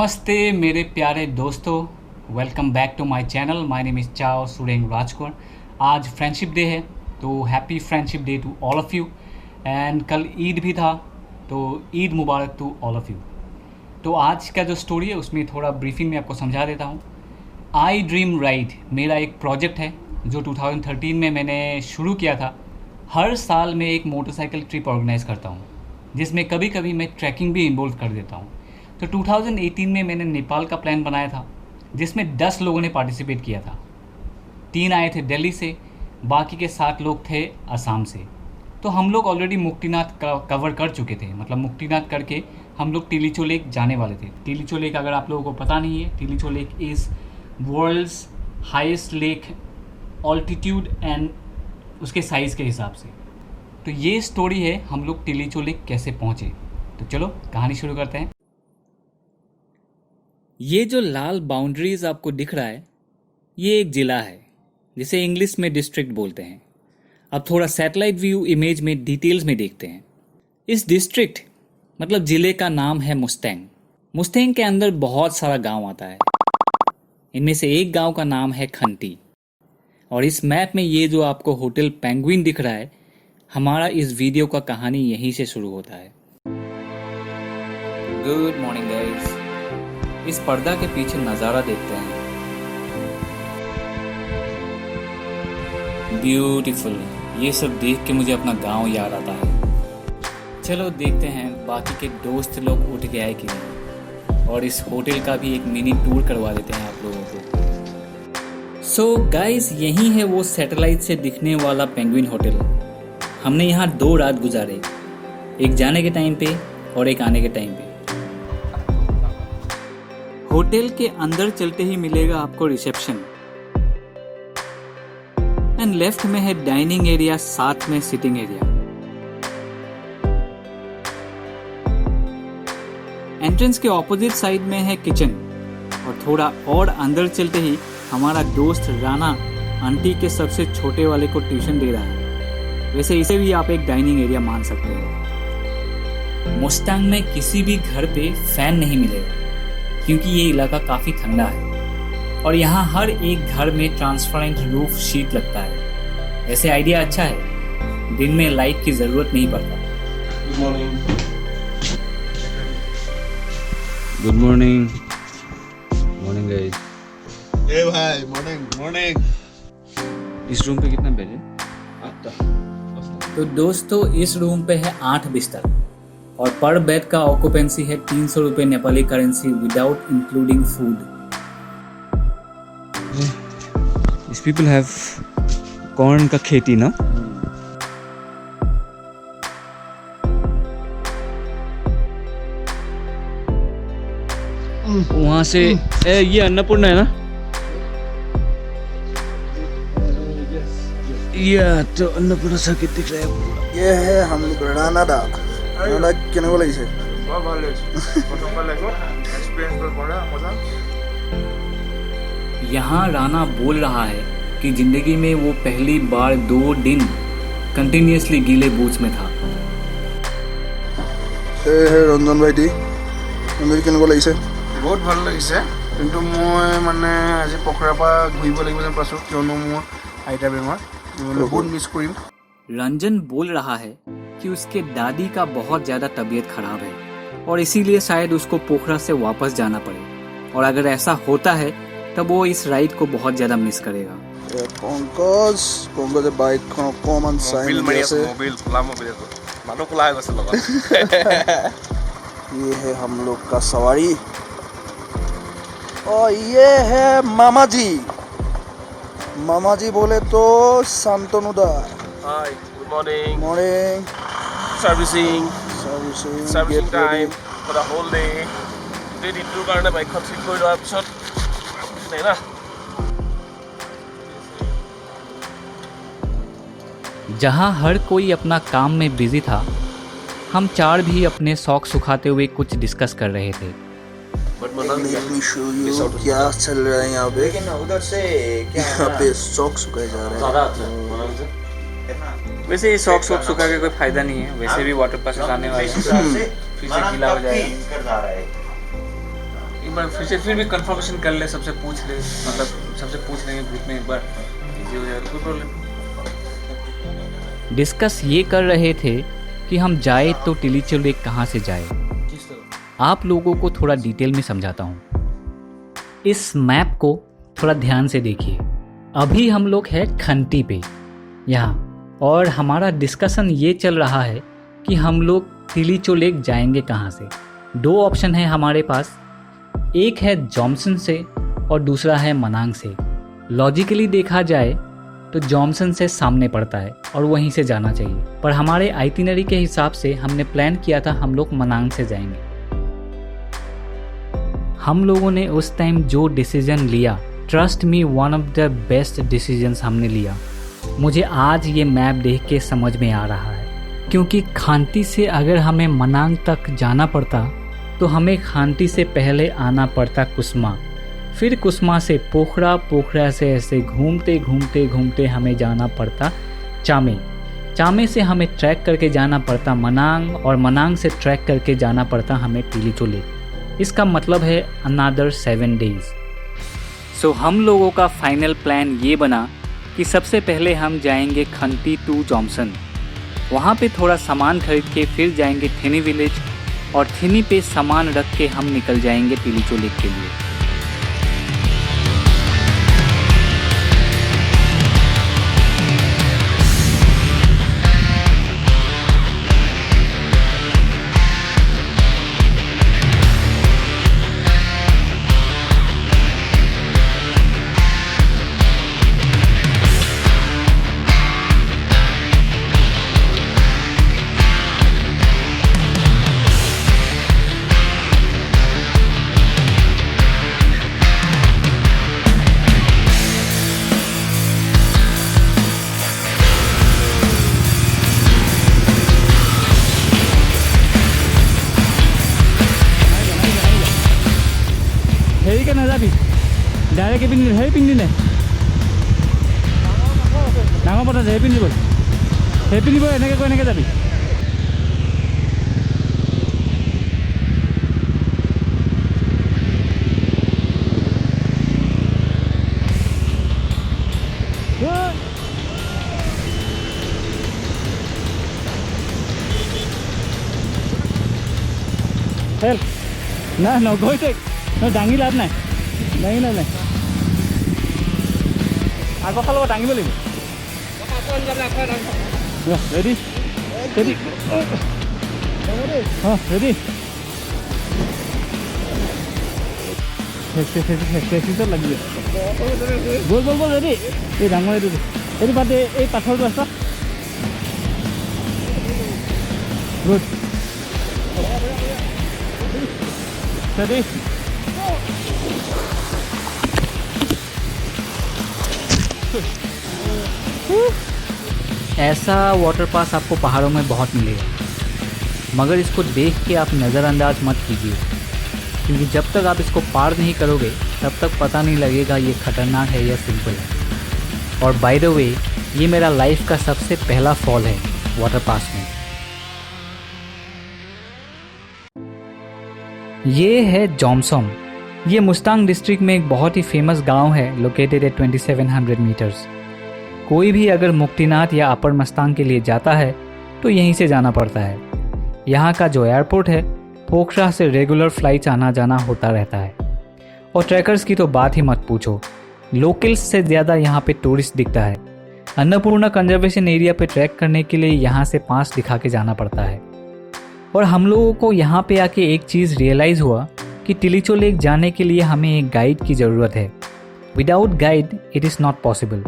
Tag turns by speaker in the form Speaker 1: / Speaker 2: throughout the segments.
Speaker 1: नमस्ते मेरे प्यारे दोस्तों, welcome back to my channel. My name is Chao Sureng Rajkor. आज फ्रेंडशिप डे है, तो happy friendship day to all of you. And कल ईद भी था, तो ईद मुबारक टू ऑल ऑफ़ यू। तो आज का जो स्टोरी है उसमें थोड़ा ब्रीफिंग में आपको समझा देता हूँ। आई ड्रीम राइड मेरा एक प्रोजेक्ट है जो 2013 में मैंने शुरू किया था। हर साल मैं एक मोटरसाइकिल ट्रिप ऑर्गेनाइज़ करता हूँ जिसमें कभी कभी मैं ट्रैकिंग भी इन्वॉल्व कर देता हूँ। तो 2018 में मैंने नेपाल का प्लान बनाया था जिसमें 10 लोगों ने पार्टिसिपेट किया था। 3 आए थे दिल्ली से, बाकी के 7 लोग थे असम से। तो हम लोग ऑलरेडी मुक्तिनाथ कवर कर चुके थे, मतलब मुक्तिनाथ करके हम लोग टिलीचो लेक जाने वाले थे। टिलीचो लेक अगर आप लोगों को पता नहीं है, Tilicho lake is world's highest lake altitude and उसके साइज़ के हिसाब से। तो ये स्टोरी है हम लोग टिलीचो लेक कैसे पहुँचे। तो चलो कहानी शुरू करते हैं। ये जो लाल बाउंड्रीज आपको दिख रहा है, ये एक ज़िला है जिसे इंग्लिश में डिस्ट्रिक्ट बोलते हैं। अब थोड़ा सैटेलाइट व्यू इमेज में डिटेल्स में देखते हैं। इस डिस्ट्रिक्ट मतलब ज़िले का नाम है मुस्तेंग। मुस्तेंग के अंदर बहुत सारा गांव आता है। इनमें से एक गांव का नाम है खंटी। और इस मैप में ये जो आपको होटल पेंगुइन दिख रहा है, हमारा इस वीडियो का कहानी यहीं से शुरू होता है। Good morning guys. इस पर्दा के पीछे नज़ारा देखते हैं। ब्यूटीफुल। ये सब देख के मुझे अपना गांव याद आता है। चलो देखते हैं बाकी के दोस्त लोग उठ गए कि नहीं, और इस होटल का भी एक मिनी टूर करवा देते हैं आप लोगों को। सो गाइस, यही है वो सैटेलाइट से दिखने वाला पेंगुइन होटल। हमने यहाँ 2 रात गुजारे, एक जाने के टाइम पे और एक आने के टाइम पे। होटल के अंदर चलते ही मिलेगा आपको रिसेप्शन, एंड लेफ्ट में है डाइनिंग एरिया, साथ में सिटिंग एरिया। एंट्रेंस के ऑपोजिट साइड में है किचन, और थोड़ा और अंदर चलते ही हमारा दोस्त राना आंटी के सबसे छोटे वाले को ट्यूशन दे रहा है। वैसे इसे भी आप एक डाइनिंग एरिया मान सकते हो। मुस्तांग में किसी भी घर पे फैन नहीं मिलेगा क्योंकि ये इलाका काफ़ी ठंडा है, और यहाँ हर एक घर में ट्रांसपेरेंट रूफ शीट लगता है। वैसे आइडिया अच्छा है, दिन में लाइट की ज़रूरत नहीं पड़ता।
Speaker 2: Good morning.
Speaker 3: Good morning. Morning guys.
Speaker 2: ए भाई, मॉर्निंग मॉर्निंग।
Speaker 3: इस रूम पे कितना बेड है?
Speaker 2: 8।
Speaker 1: तो दोस्तों, इस रूम पे है 8 बिस्तर, और पर बेड का ऑक्यूपेंसी है 300 रुपये Nepali currency without including food.
Speaker 3: These people have corn का खेती ना? वहाँ से ये अन्नपूर्णा है ना? ये तो अन्नपूर्णा सर्किट दिख रहा है।
Speaker 4: ये है हम राणा दा केनेको লাগিছে
Speaker 2: बहुत ভালো লাগছে। প্রথমবার লাগলো, এক্সপেরিয়েন্স पर बड़ा मजा।
Speaker 1: यहाँ राना बोल रहा है कि जिंदगी में वो पहली बार 2 दिन कंटिन्यूअसली गीले बूट्स में था।
Speaker 4: হে ৰঞ্জন ভাইটি, তুমি কেনেকুৱা লাগিছে?
Speaker 2: बहुत ভাল লাগিছে, কিন্তু মই মানে আজি পখৰা পৰা ঘূৰিব লাগিব যেন পাইছোঁ, কিয়নো মোৰ আইতা বেমাৰ, বহুত মিছ কৰিম।
Speaker 1: रंजन बोल रहा है कि उसके दादी का बहुत ज़्यादा तबीयत खराब है, और इसीलिए शायद उसको पोखरा से वापस जाना पड़े, और अगर ऐसा होता है तब वो इस राइड को बहुत ज़्यादा मिस करेगा।
Speaker 4: পংকজে বাইকখন অকণমান চাই মেলি আছে।
Speaker 2: মোবিল খোলা, মোবিল মানুহ খোলা হৈ গৈছে লগত।
Speaker 4: ये है हम लोग का सवारी, और ये है मामा जी। मामा जी बोले तो Shantanu da.
Speaker 2: Hi, good morning.
Speaker 4: Morning.
Speaker 2: Servicing
Speaker 4: servicing
Speaker 2: time for the whole day. গোটেই দিনটোৰ কাৰণে বাইকখন ঠিক কৰি লোৱাৰ পিছত নাই না।
Speaker 1: जहाँ हर कोई अपना काम में बिजी था, हम 4 भी अपने शौक सुखाते हुए कुछ डिस्कस कर रहे थे।
Speaker 4: Let me show you क्या चल रहा है यहाँ पे।
Speaker 2: उधर से
Speaker 4: यहाँ पे शौक सुखाए जा रहे हैं।
Speaker 1: वैसे ये शौक सुखा के कोई फायदा नहीं है, वैसे भी वाटर पास आने वाले हैं, फिर से गीला हो जाएगा। एक बार फिर भी कंफर्मेशन कर ले, सबसे पूछ ले, मतलब सबसे पूछ लेंगे ग्रुप में एक बार, इजी हो जाएगा, कोई प्रॉब्लम।
Speaker 5: डिस्कस ये कर रहे थे कि हम जाए तो टिलीचो लेक कहाँ से जाए।
Speaker 1: किस तरह?
Speaker 5: आप लोगों को थोड़ा डिटेल में समझाता हूँ। इस मैप को थोड़ा ध्यान से देखिए। अभी हम लोग हैं खंती पे यहाँ, और हमारा डिस्कशन ये चल रहा है कि हम लोग टिलीचो लेक जाएंगे कहाँ से। दो ऑप्शन है हमारे पास, एक है जॉमसन से और दूसरा है मनांग से। लॉजिकली देखा जाए तो जॉमसन से सामने पड़ता है और वहीं से जाना चाहिए, पर हमारे आइटिनरी के हिसाब से हमने प्लान किया था हम लोग मनांग से जाएंगे। हम लोगों ने उस टाइम जो डिसीजन लिया, trust me, one of the best decisions हमने लिया। मुझे आज ये मैप देख के समझ में आ रहा है, क्योंकि खांती से अगर हमें मनांग तक जाना पड़ता तो हमें खांती से पहले आना पड़ता कुस्मा, फिर कुस्मा से पोखरा, पोखरा से ऐसे घूमते घूमते घूमते हमें जाना पड़ता चामे, चामे से हमें ट्रैक करके जाना पड़ता मनांग, और मनांग से ट्रैक करके जाना पड़ता हमें टिलीचो लेक। इसका मतलब है अनदर 7 डेज। सो हम लोगों का फाइनल प्लान ये बना कि सबसे पहले हम जाएंगे खंती टू जॉमसन, वहाँ पे थोड़ा सामान खरीद के फिर जाएंगे थिनी विलेज, और थिनी पे सामान रख के हम निकल जाएंगे टिलीचो लेक के लिए।
Speaker 3: হেৰি কেনে যাবি ডাইৰেক্ট এইপিনে সেই পিন্ধিনে ডাঙৰ পথ আছে সেই পিন্ধিব এনেকৈ কৈ এনেকৈ যাবি। হেল্প নাই নগৈ থাক, দাঙি লাভ নাই, আগৰ ফালৰ পৰা দাঙিব লাগিব। ৰেডি ৰেডি অঁ ৰেডি ফেক্ট্ৰিছত লাগিব। বল বল বল ৰেডি। এই ডাঙৰ এইটো বাদ এই পাথৰটো আছে গুড ৰেডি।
Speaker 5: ऐसा वाटर पास आपको पहाड़ों में बहुत मिलेगा, मगर इसको देख के आप नज़रअंदाज मत कीजिए, क्योंकि जब तक आप इसको पार नहीं करोगे तब तक पता नहीं लगेगा ये खतरनाक है या सिंपल है। और बाय द वे, ये मेरा लाइफ का सबसे पहला फॉल है वाटर पास में। ये है जॉमसोम। ये मुस्तांग डिस्ट्रिक्ट में एक बहुत ही फेमस गांव है, लोकेटेड एट 2700 मीटर्स। कोई भी अगर मुक्तिनाथ या अपर मस्तांग के लिए जाता है तो यहीं से जाना पड़ता है। यहाँ का जो एयरपोर्ट है, पोखरा से रेगुलर फ्लाइट्स आना जाना होता रहता है। और ट्रैकर्स की तो बात ही मत पूछो, लोकल्स से ज़्यादा यहाँ पे टूरिस्ट दिखता है। अन्नपूर्णा कंजर्वेशन एरिया पे ट्रैक करने के लिए यहाँ से पास दिखा के जाना पड़ता है। और हम लोगों को यहाँ पे आके एक चीज़ रियलाइज़ हुआ कि टिलीचो लेक जाने के लिए हमें एक गाइड की ज़रूरत है। Without guide it is not possible.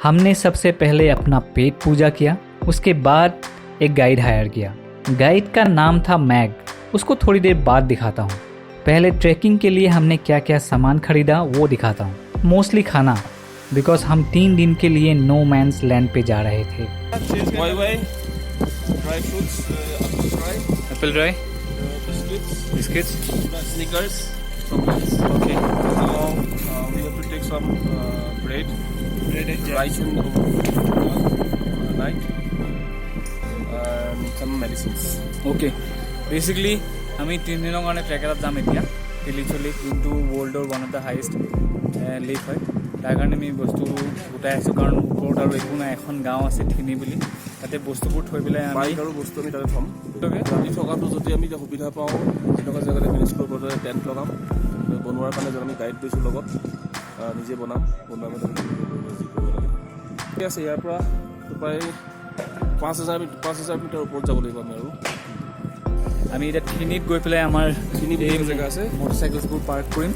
Speaker 5: हमने सबसे पहले अपना पेट पूजा किया, उसके बाद एक गाइड हायर किया। गाइड का नाम था मैग, उसको थोड़ी देर बाद दिखाता हूँ। पहले ट्रैकिंग के लिए हमने क्या क्या सामान खरीदा वो दिखाता हूँ। मोस्टली खाना, बिकॉज हम 3 दिन के लिए नो मैंस लैंड पे जा रहे थे। Apple dry, biscuits,
Speaker 6: Snickers, chocolates.
Speaker 5: Okay,
Speaker 6: We have to take some bread and rice in the night and some medicines.
Speaker 3: Okay. Basically আমি 3 দিনৰ কাৰণে ট্ৰেকাৰত যাম এতিয়া। টিলিচু লেক যোনটো ৱৰ্ল্ডৰ one of the highest lake হয়। তাৰ কাৰণে আমি বস্তু গোটাই আছোঁ, কাৰণ ওপৰত আৰু একো নাই, এখন গাঁও আছে থিনি বুলি, তাতে বস্তুবোৰ থৈ পেলাই
Speaker 6: বাইক আৰু বস্তু আমি তাতে থ'ম। ৰাতি থকাটো যদি আমি এতিয়া সুবিধা পাওঁ তেনেকুৱা জেগাতে মেনেজ কৰিব পাৰে, টেণ্ট লগাম। বনোৱাৰ কাৰণে যদি আমি গাইড লৈছোঁ লগত, নিজে বনাম, বনোৱাৰ কাৰণে যি কৰিব লাগে। ঠিক আছে, ইয়াৰ পৰা প্ৰায় 5,000 মিটাৰ ওপৰত যাব লাগিব আমি। আৰু
Speaker 3: আমি এতিয়া থিনিত গৈ পেলাই আমাৰ
Speaker 6: থিনি জেগা আছে,
Speaker 3: মটৰচাইকেলছবোৰ পাৰ্ক কৰিম,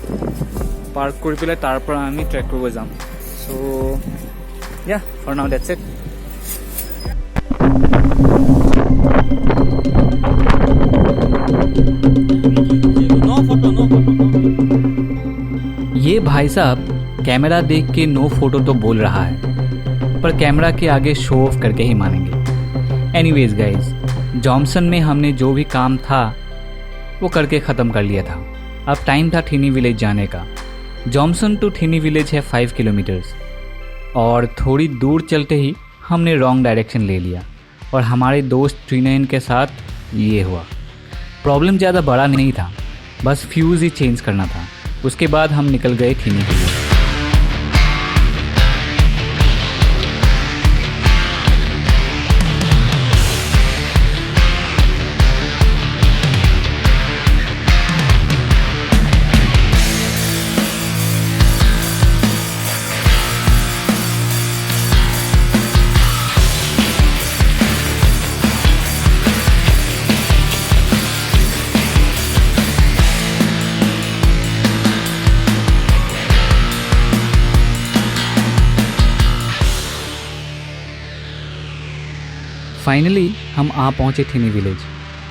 Speaker 3: পাৰ্ক কৰি পেলাই তাৰ পৰা আমি ট্ৰেক কৰিব যাম। চ' ইয়া, ফৰ নাও ডেটছ ইট।
Speaker 5: ये भाई साहब कैमरा देख के नो फोटो तो बोल रहा है, पर कैमरा के आगे शो ऑफ करके ही मानेंगे। एनीवेज गाइज, जॉमसन में हमने जो भी काम था वो करके ख़त्म कर लिया था। अब टाइम था थिनी विलेज जाने का। जॉमसन टू थिनी विलेज है 5 किलोमीटर्स, और थोड़ी दूर चलते ही हमने रॉन्ग डायरेक्शन ले लिया और हमारे दोस्त ट्रीनयन के साथ ये हुआ। प्रॉब्लम ज़्यादा बड़ा नहीं था, बस फ्यूज़ ही चेंज करना था। उसके बाद हम निकल गए थिनी के लिए। फाइनली हम आ पहुंचे थिनी विलेज।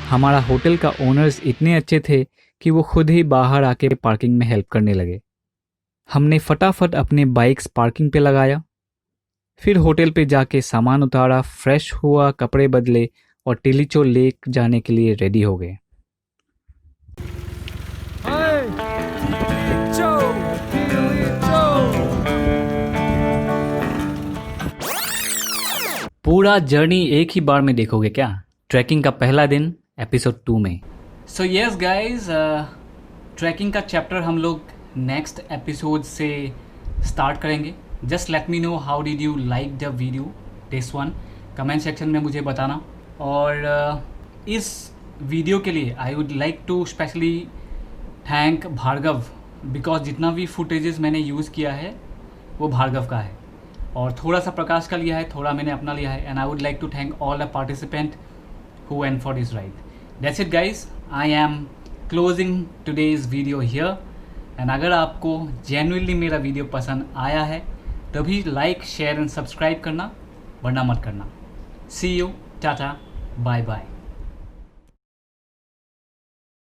Speaker 5: हमारा होटल का ओनर्स इतने अच्छे थे कि वो खुद ही बाहर आके पार्किंग में हेल्प करने लगे। हमने फटाफट अपने बाइक्स पार्किंग पे लगाया, फिर होटल पे जाके सामान उतारा, फ्रेश हुआ, कपड़े बदले और टिलिचो लेक जाने के लिए रेडी हो गए। पूरा जर्नी एक ही बार में देखोगे क्या? ट्रैकिंग का पहला दिन एपिसोड 2 में।
Speaker 1: सो यस गाइज, ट्रैकिंग का चैप्टर हम लोग नेक्स्ट एपिसोड से स्टार्ट करेंगे। Just let me know how did you like the video this one, comment section में मुझे बताना। और इस वीडियो के लिए I would like to specially thank Bhargav, because जितना भी फुटेजेस मैंने यूज़ किया है वो भार्गव का है और थोड़ा सा प्रकाश का लिया है, थोड़ा मैंने अपना लिया है। And I would like to thank all the participant who went for this ride. That's it guys, I am closing today's video here. And अगर आपको genuinely मेरा वीडियो पसंद आया है तभी लाइक, शेयर एंड सब्सक्राइब करना, वरना मत करना। See you, tata, bye bye.